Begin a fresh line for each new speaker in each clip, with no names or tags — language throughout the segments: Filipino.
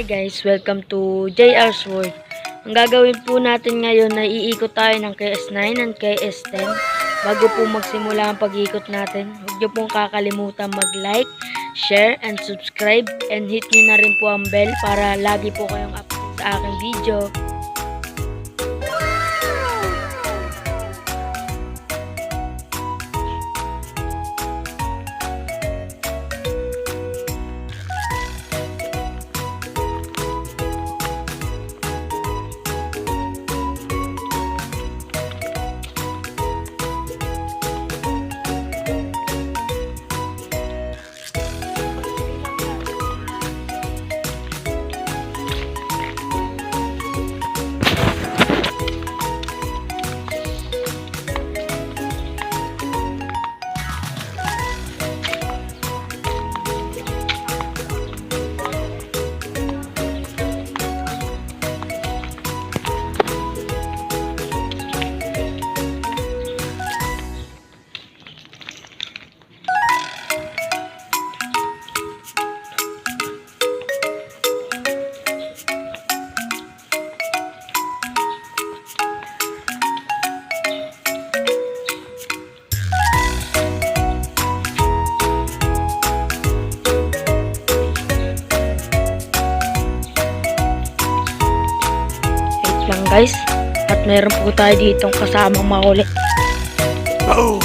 Hi guys, welcome to JR's World. Ang gagawin po natin ngayon na iikot tayo ng KS9 and KS10. Bago po magsimula ang pag-ikot natin, huwag niyo pong kakalimutan mag-like, share, and subscribe. And hit niyo na rin po ang bell para lagi po kayong update sa aking video. Lang guys, at meron po tayo ditong kasamang makulit. Ano?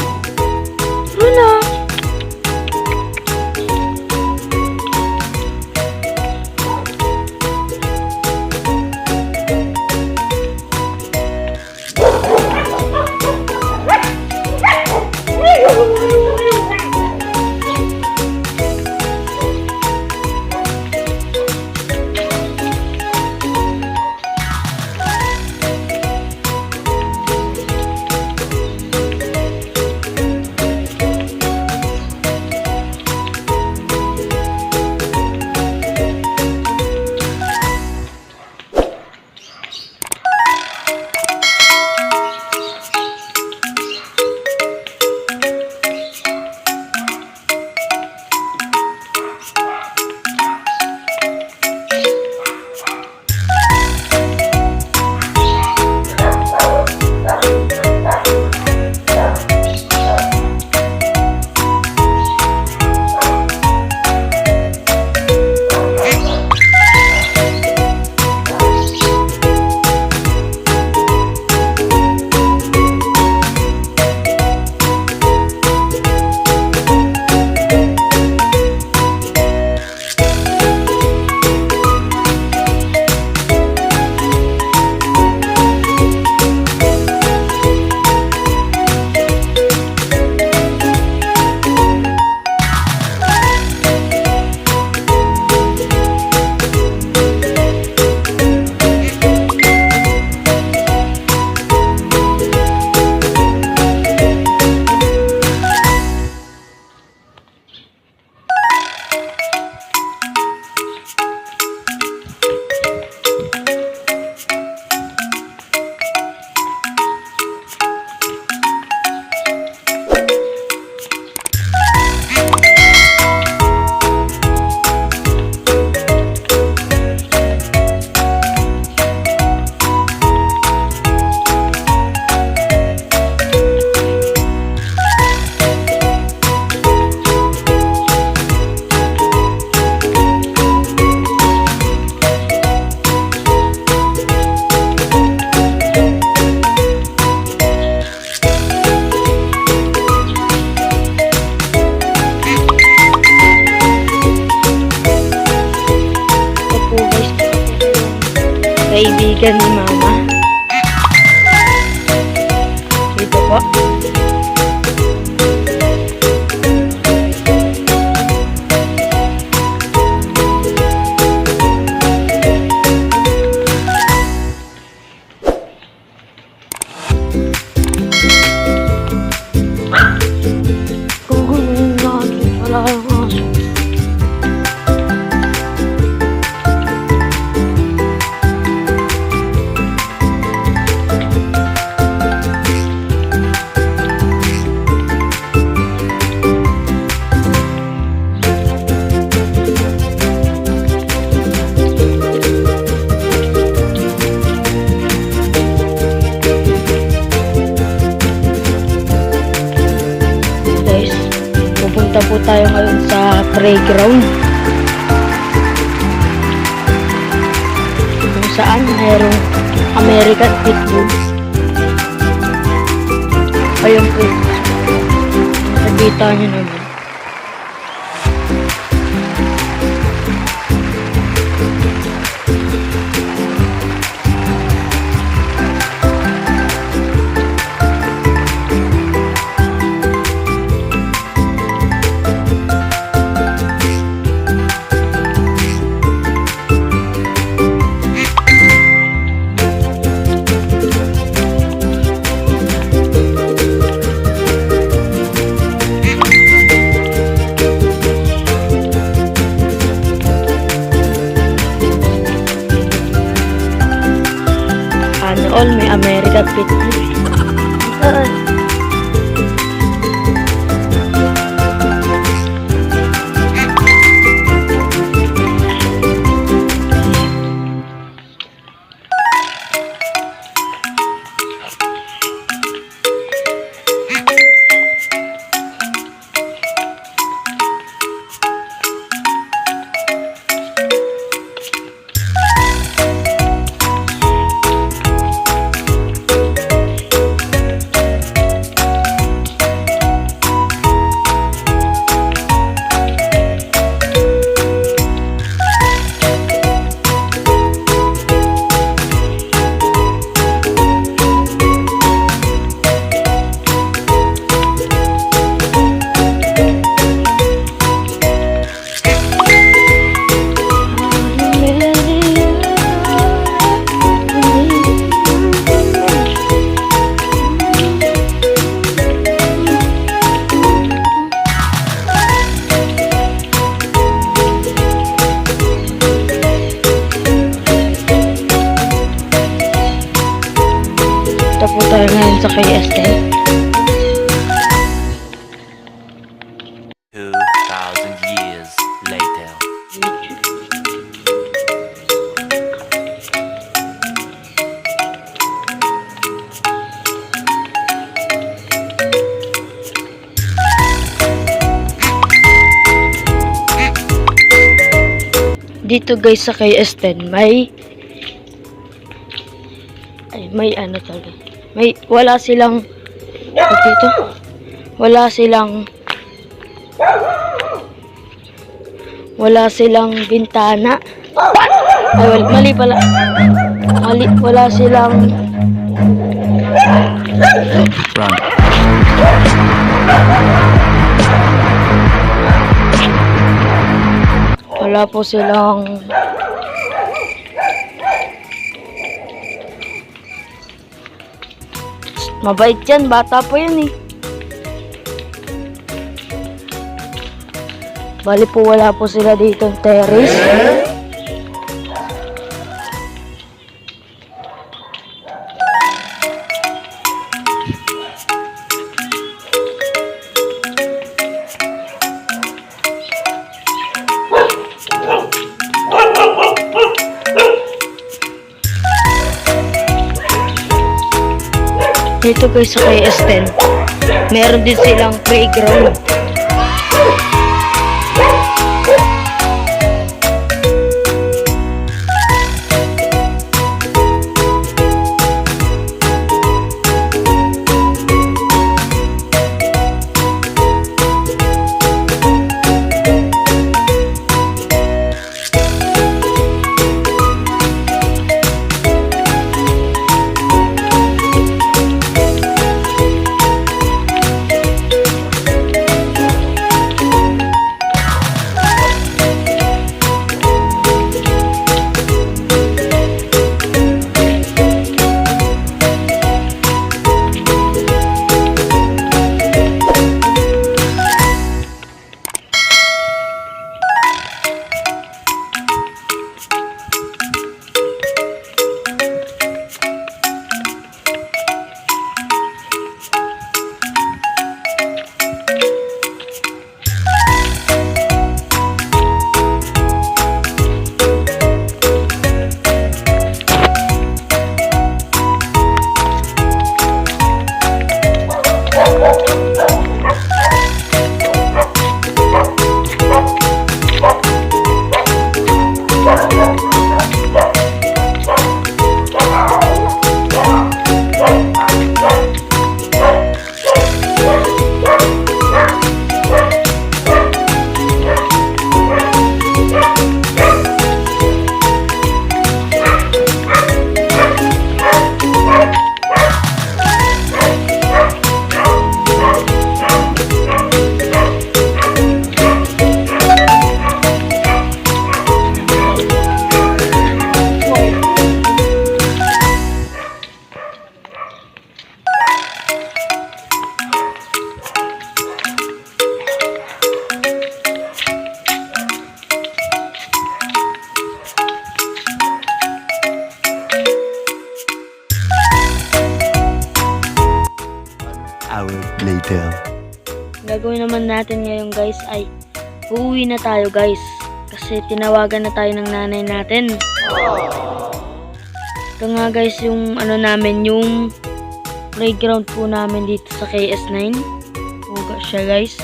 Kaibigan ni Mama. Ito po. Gugulong natin pala ang aso. po tayo ngayon sa playground. Kung saan mayroong American Pitbull. Ayun po. Nakikita nyo naman. All may American Pitbull. Ito po tayo ngayon sa KSL.
2,000 years later.
Dito guys sa KS10 may ano talaga. Wala silang dito. Wala silang bintana. Ay, mali pala. Wala silang
Run.
wala po silang mabait yan, bata po yan eh. Bali po wala po sila dito terrace. Dito guys sa KS10 meron din silang playground. gagawin naman natin ngayon guys ay uuwi na tayo guys. Kasi tinawagan na tayo ng nanay natin. Ito nga guys yung ano namin, yung playground po namin dito sa KS9. Uga siya guys.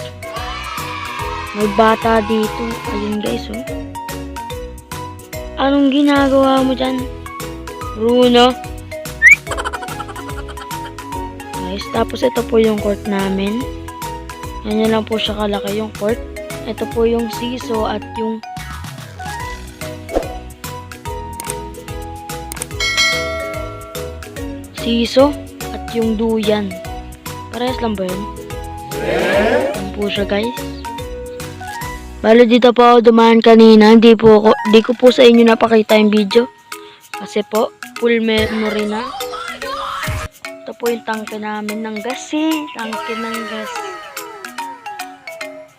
May bata dito. Ayun guys oh. Anong ginagawa mo dyan, Bruno? Guys, tapos ito po yung court namin. Ganyan lang po siya kalaki yung court. Ito po yung siso at yung siso at yung duyan. Parehas lang ba yun? Yan po siya guys. Bale dito po ako dumaan kanina. Di ko po sa inyo napakita yung video. Kasi po, full memory na. Ito po yung tangke namin ng gas eh. Tangke ng gas.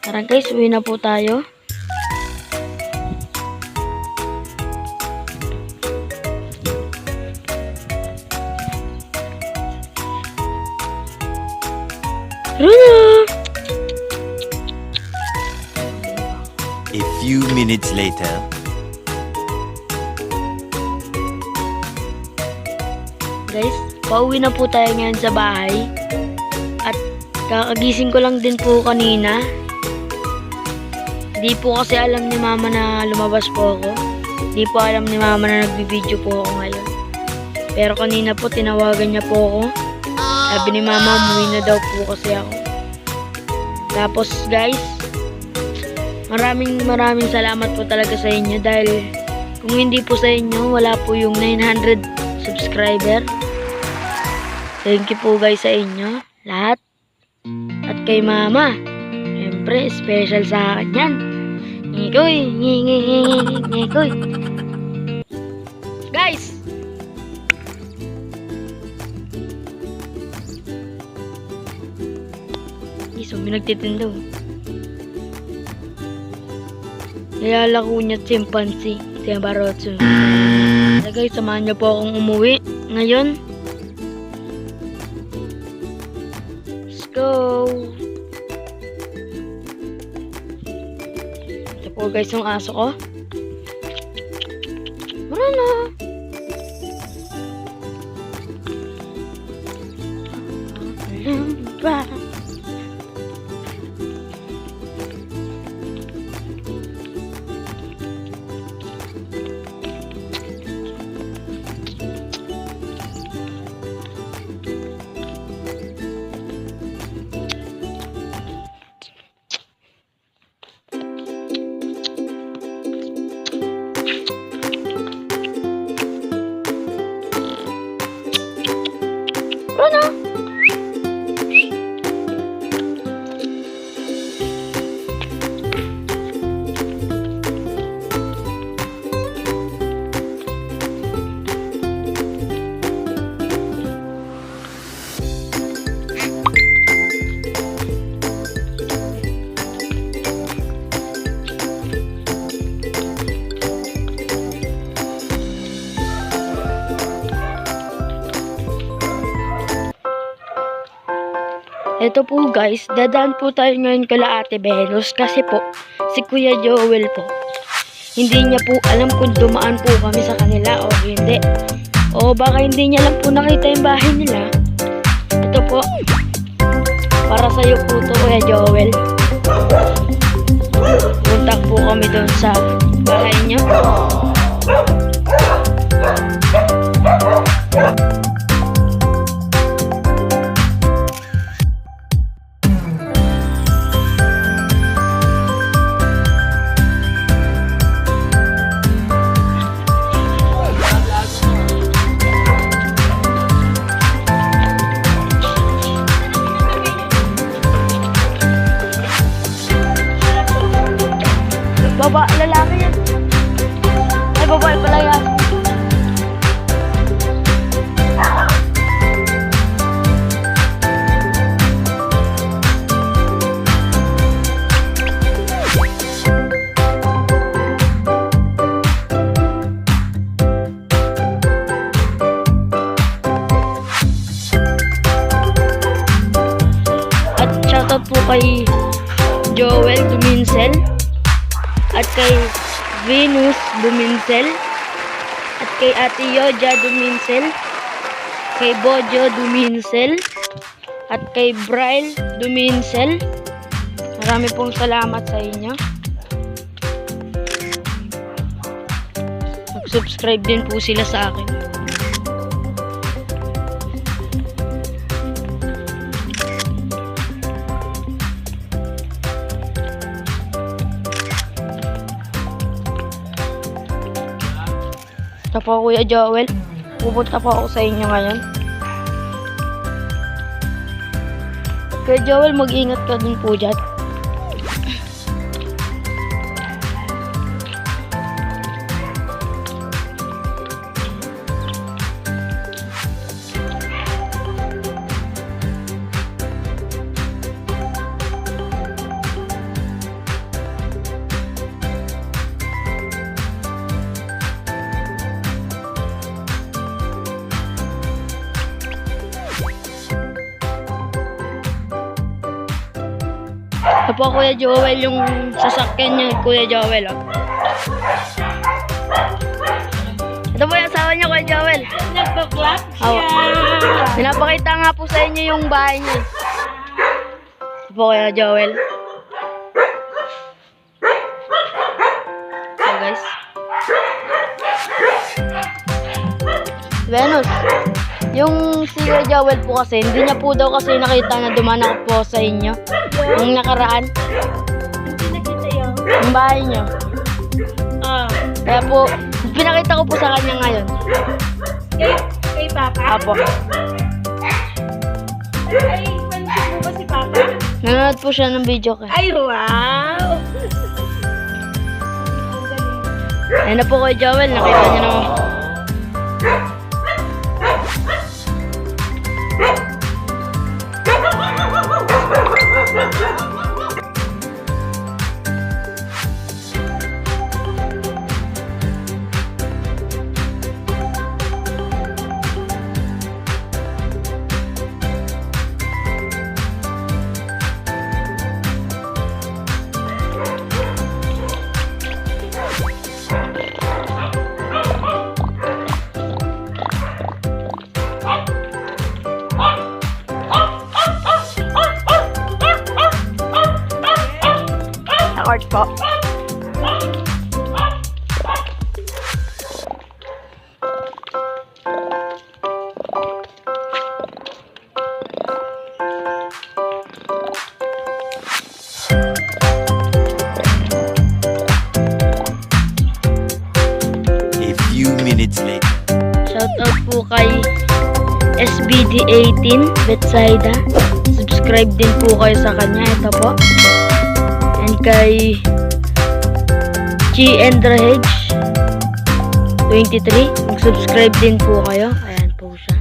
Tara guys, uwi na po tayo. Bruno!
A few minutes later.
Guys, pauwi na po tayo ngayon sa bahay. At kakagising ko lang din po kanina. Di po kasi alam ni mama na lumabas po ako. Di po alam ni mama na nagbibideo po ako ngayon. Pero kanina po tinawagan niya po ako. Sabi ni mama umuwi na daw po kasi ako. Tapos guys, maraming salamat po talaga sa inyo. Dahil kung hindi po sa inyo, wala po yung 900 subscriber. Thank you po guys sa inyo lahat. At kay mama, siyempre special sa akin yan. Ngikoy, ngikoy. Guys, iso may nagtitindaw. Nilalako niya chimpanzee, Tiambarotsu. Kaya guys, samahan niyo po akong umuwi ngayon. Let's go. Ito po guys yung aso ko. Bruno. Bruno! Ito po guys, dadaan po tayo ngayon kala Ate Venus kasi po si Kuya Joel po. Hindi niya po alam kung dumaan po kami sa kanila o hindi. O baka hindi niya lang po nakita yung bahay nila. Ito po, para sa'yo po to Kuya Joel. Punta po kami doon sa bahay niyo. Baba, lalaki yan. Ay, babae pala yan. At shoutout po kay Joel Dumincel, at kay Venus Dumincel, at kay Ate Yoja Dumincel, kay Bojo Dumincel, at kay Braille Dumincel. Marami pong salamat sa inyo. Mag-subscribe din po sila sa akin. Ito po, Kuya Joel. Pupunta po ako sa inyo ngayon. Kuya Joel, mag-ingat ka dun po dyan. Ito po, Kuya Joel, yung sasakyan niya, Kuya Joel. Oh. Ito po yung asawa niya, Kuya Joel.
Nagpa-vlog
Oh.
siya.
Pinapakita nga po sa inyo yung bahay niya. Ito po, Kuya Joel. So guys. Venus. Yung si Kuya Joel po kasi, hindi niya po daw kasi nakita na dumaan ako po sa inyo. Yung nakaraan,
Hindi nakita yun.
yung bahay niyo.
Ah.
Kaya po, pinakita ko po sa kanya ngayon.
Kay Papa?
Apo.
Ay, pansin mo ba si Papa?
Nanonood po siya ng video ko.
Ay, wow!
Ayan na po Kuya Joel, nakita niyo naman. Record po.
A few minutes later.
Shoutout po kay SBD18 Betsaida. Subscribe din po kayo sa kanya. Ito po. And kay G. Endrahedge 23. Mag-subscribe din po kayo. Ayan po siya.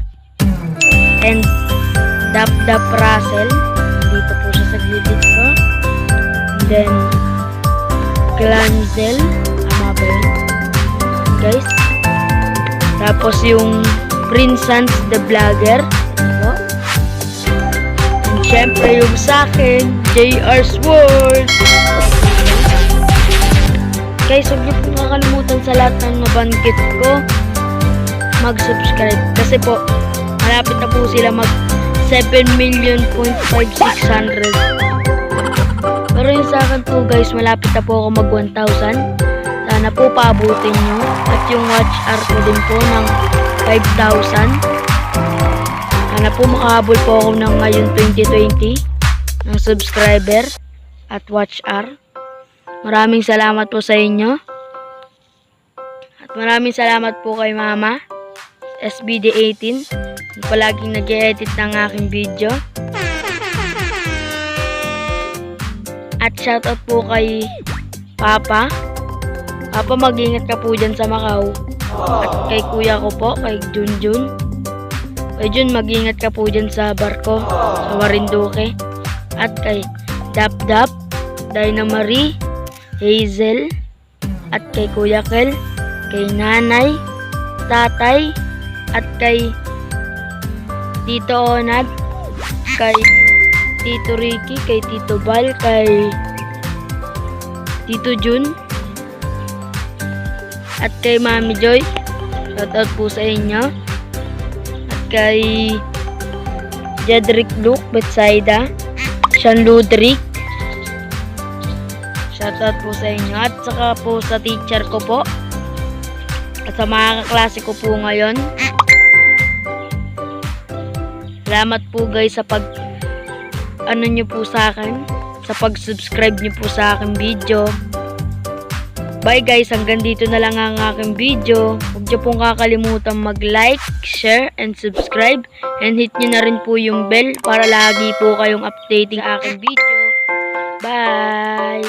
And Dap Russell. Dito po siya sa gilid ko. And then Glanzel. Tama ba yun? Guys. Tapos yung Prince Sans the Vlogger. Ito po. And syempre yung sa akin, JR's World. Guys, huwag niyo pong kakalimutan sa lahat ng nabanggit ko mag-subscribe. Kasi po, malapit na po sila mag 7,500,600. Pero yung sa akin po guys, malapit na po ako mag 1,000. Sana po paabutin nyo. At yung watch hour ko din po ng 5,000. Sana po makahabol po ako ng ngayon 2020 ng subscriber at watch hour. Maraming salamat po sa inyo. At maraming salamat po kay Mama SBD18 yung palaging nag-edit ng aking video. At shoutout po kay Papa. Papa, mag-ingat ka po dyan sa Macau. At kay kuya ko po, kay Junjun. Kay Jun, mag-ingat ka po dyan sa barko, sa Marinduque. At kay Dap, Dina Marie, Hazel, at kay Kuya Kel, kay Nanay, Tatay, at kay Tito Onad, kay Tito Ricky, kay Tito Bal, kay Tito Jun, at kay Mami Joy. Shoutout po sa inyo. At kay Jedrick Luke Betsaida, Sean Ludrick. Shoutout po sa inyo. At saka po sa teacher ko po. At sa mga kaklase ko po ngayon. Salamat po guys sa nyo po sa akin. Sa pag-subscribe nyo po sa aking video. Bye guys, hanggang dito na lang ang aking video. Huwag nyo pong kakalimutan mag-like, share, and subscribe. And hit nyo na rin po yung bell para lagi po kayong updating sa aking video. Bye!